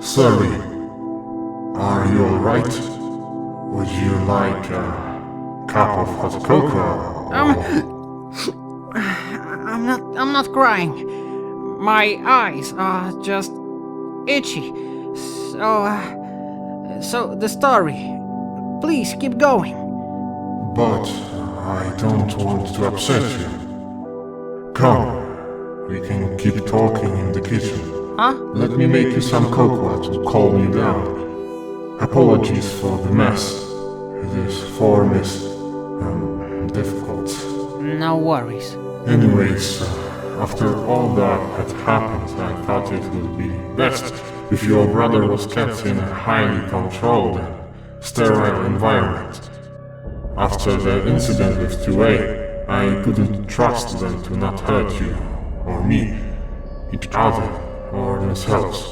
Sorry, are you alright? Would you like a cup of hot cocoa? I'm not crying. My eyes are just itchy. So the story. Please keep going. But I don't want to upset you. Come, we can keep talking in the kitchen. Huh? Let me make you some cocoa to calm you down. Apologies for the mess. This form is difficult. No worries. Anyways, after all that had happened, I thought it would be best if your brother was kept in a highly controlled and sterile environment. After the incident with 2A, I couldn't trust them to not hurt you, or me, each other, or themselves.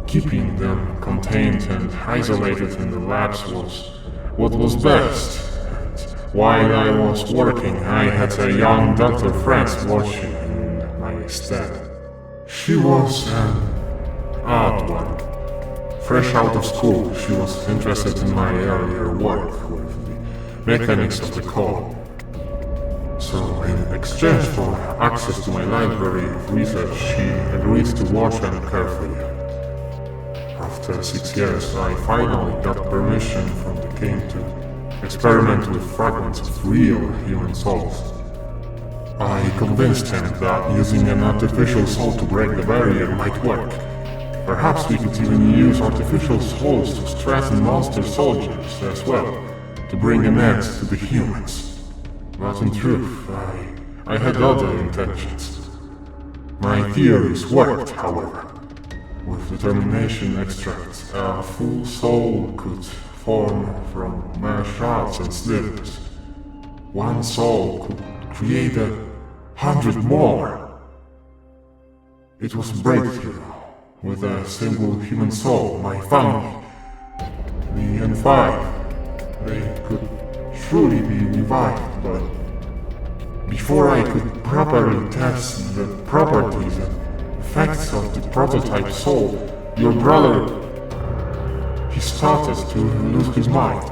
Keeping them contained and isolated in the labs was what was best. While I was working, I had a young Dr. France watching in my stead. She was an odd one. Fresh out of school, she was interested in my earlier work with the mechanics of the core. So, in exchange for access to my library of research, she agreed to watch them carefully. After 6 years, I finally got permission from the king to experiment with fragments of real human souls. I convinced him that using an artificial soul to break the barrier might work. Perhaps we could even use artificial souls to strengthen monster soldiers as well, to bring an end to the humans. But in truth, I had other intentions. My theories worked, however. With determination extracts, a full soul could form from mere shards and slivers. One soul could create 100 more. It was a breakthrough. With a single human soul, my family, the N5, they could truly be revived, but before I could properly test the properties and effects of the prototype soul, your brother, he started to lose his mind,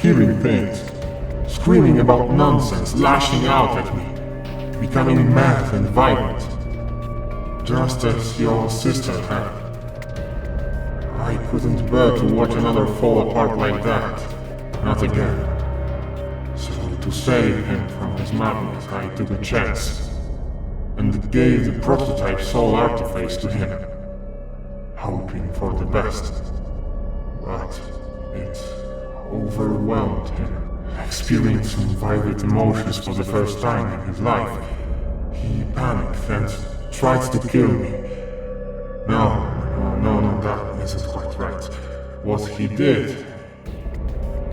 hearing things, screaming about nonsense, lashing out at me, becoming mad and violent, just as your sister had. I couldn't bear to watch another fall apart like that, not again. So to save him from his madness, I took a chance and gave the prototype soul artiface to him, hoping for the best. But it overwhelmed him. Experiencing vivid emotions for the first time in his life, he panicked and tried to kill me. No, that isn't quite right. What he did,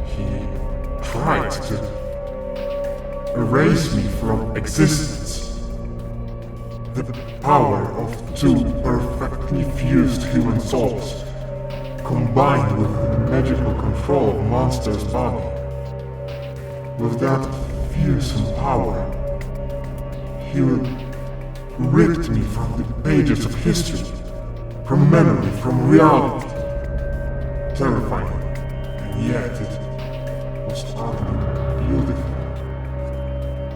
he tried to erase me from existence. The power of 2 perfectly fused human souls, combined with the magical control of monster's body. With that fearsome power, he ripped me from the pages of history, from memory, from reality. Terrifying, and yet it was utterly beautiful.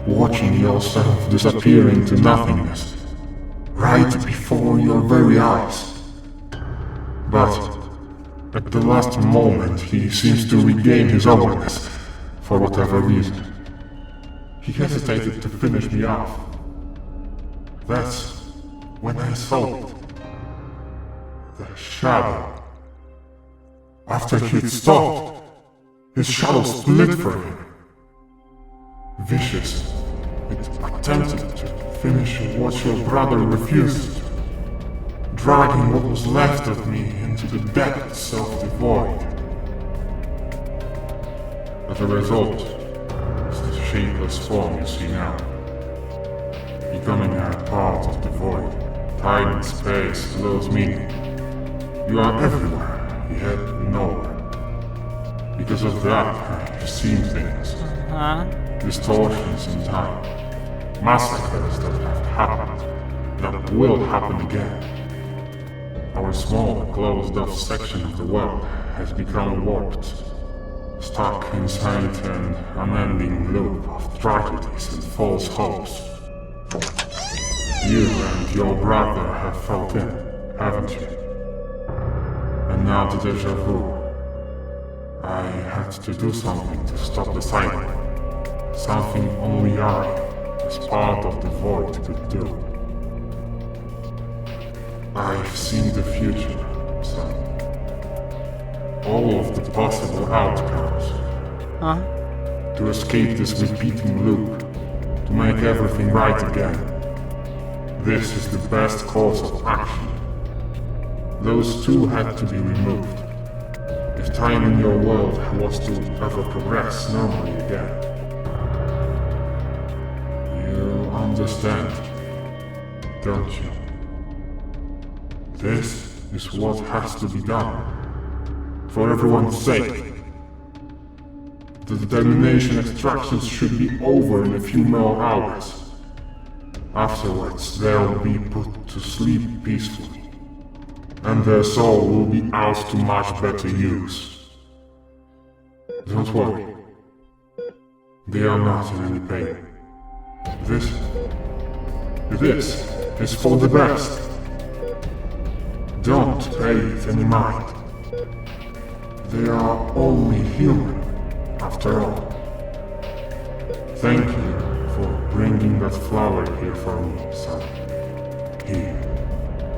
Watching yourself disappear into nothingness, right before your very eyes. But at the last moment, he seems to regain his awareness, for whatever reason. He hesitated to finish me off. That's when I saw it. The shadow. After he'd stopped, his shadow split for him. Vicious, it attempted to finish what your brother refused, dragging what was left of me into the depths of the void. As a result, it's the shapeless form you see now, becoming a part of the void. Time and space lose meaning. You are everywhere, yet nowhere. Because of that, I've seen things. Distortions in time. Massacres that have happened, that will happen again. Our small, closed-off section of the world has become warped, stuck inside an unending loop of tragedies and false hopes. You and your brother have felt in, haven't you? And now the deja vu. I had to do something to stop the cycle. Something only I, as part of the void, could do. I've seen the future, son. All of the possible outcomes. Huh? To escape this repeating loop. To make everything right again. This is the best course of action. Those two had to be removed. If time in your world was to ever progress normally again. You understand, don't you? This is what has to be done. For everyone's sake. The determination extractions should be over in a few more hours. Afterwards, they'll be put to sleep peacefully. And their soul will be out to much better use. Don't worry. They are not in any pain. This is for the best. Don't pay it any mind. They are only human, after all. Thank you for bringing that flower here for me, son. Here,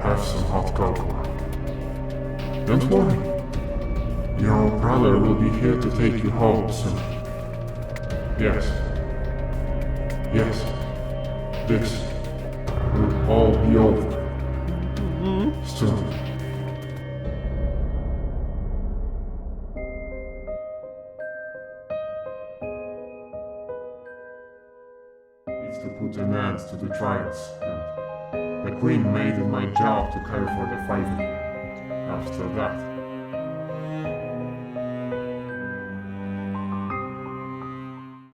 have some hot cocoa. Don't worry. Your brother will be here to take you home soon. Yes. Yes. This will all be over. Soon. Needs to put an end to the trials, and the Queen made it my job to care for the 5 years. After that,